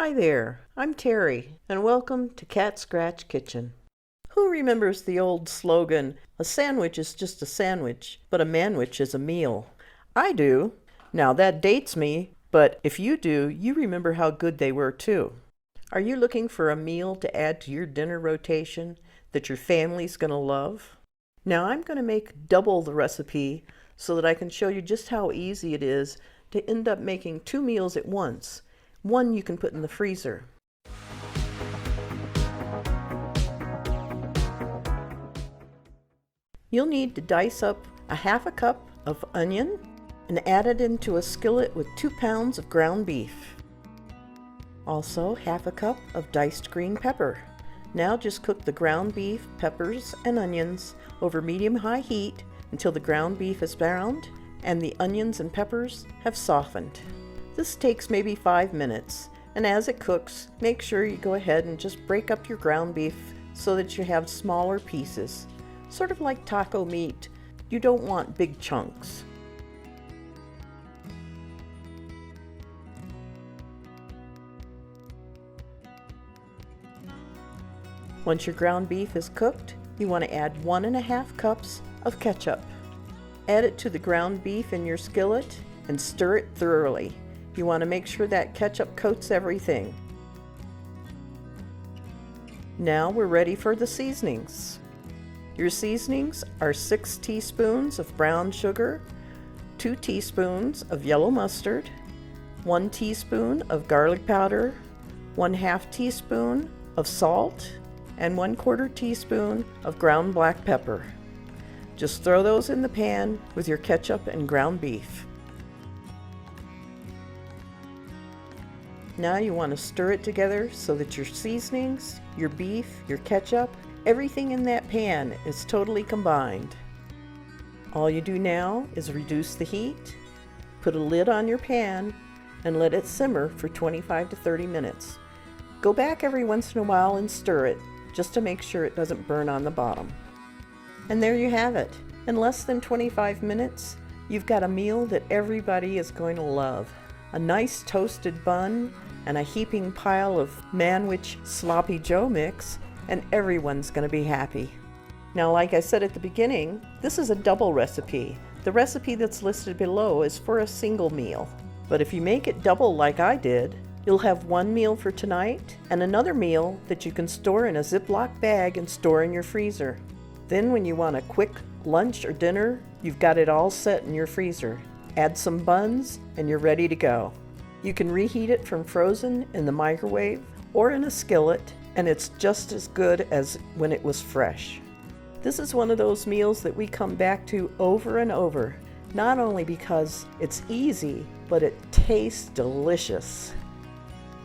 Hi there, I'm Terry, and welcome to Cat Scratch Kitchen. Who remembers the old slogan, "A sandwich is just a sandwich, but a manwich is a meal"? I do. Now that dates me, but if you do, you remember how good they were too. Are you looking for a meal to add to your dinner rotation that your family's gonna love? Now I'm gonna make double the recipe so that I can show you just how easy it is to end up making 2 meals at once. One you can put in the freezer. You'll need to dice up a half a cup of onion and add it into a skillet with 2 pounds of ground beef. Also half a cup of diced green pepper. Now just cook the ground beef, peppers, and onions over medium-high heat until the ground beef is browned and the onions and peppers have softened. This takes maybe 5 minutes, and as it cooks, make sure you go ahead and just break up your ground beef so that you have smaller pieces. Sort of like taco meat, you don't want big chunks. Once your ground beef is cooked, you want to add 1½ cups of ketchup. Add it to the ground beef in your skillet and stir it thoroughly. You want to make sure that ketchup coats everything. Now we're ready for the seasonings. Your seasonings are 6 teaspoons of brown sugar, 2 teaspoons of yellow mustard, 1 teaspoon of garlic powder, 1/2 teaspoon of salt, and 1/4 teaspoon of ground black pepper. Just throw those in the pan with your ketchup and ground beef. Now you want to stir it together so that your seasonings, your beef, your ketchup, everything in that pan is totally combined. All you do now is reduce the heat, put a lid on your pan, and let it simmer for 25 to 30 minutes. Go back every once in a while and stir it, just to make sure it doesn't burn on the bottom. And there you have it. In less than 25 minutes, you've got a meal that everybody is going to love. A nice toasted bun and a heaping pile of Manwich Sloppy Joe mix, and everyone's going to be happy. Now, like I said at the beginning, this is a double recipe. The recipe that's listed below is for a single meal. But if you make it double like I did, you'll have 1 meal for tonight and another meal that you can store in a Ziploc bag and store in your freezer. Then when you want a quick lunch or dinner, you've got it all set in your freezer. Add some buns and you're ready to go. You can reheat it from frozen in the microwave or in a skillet, and it's just as good as when it was fresh. This is one of those meals that we come back to over and over, not only because it's easy, but it tastes delicious.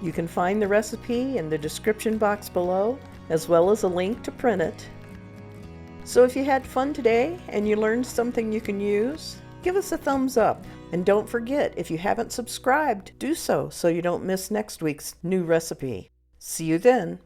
You can find the recipe in the description box below, as well as a link to print it. So if you had fun today and you learned something you can use, give us a thumbs up. And don't forget, if you haven't subscribed, do so you don't miss next week's new recipe. See you then.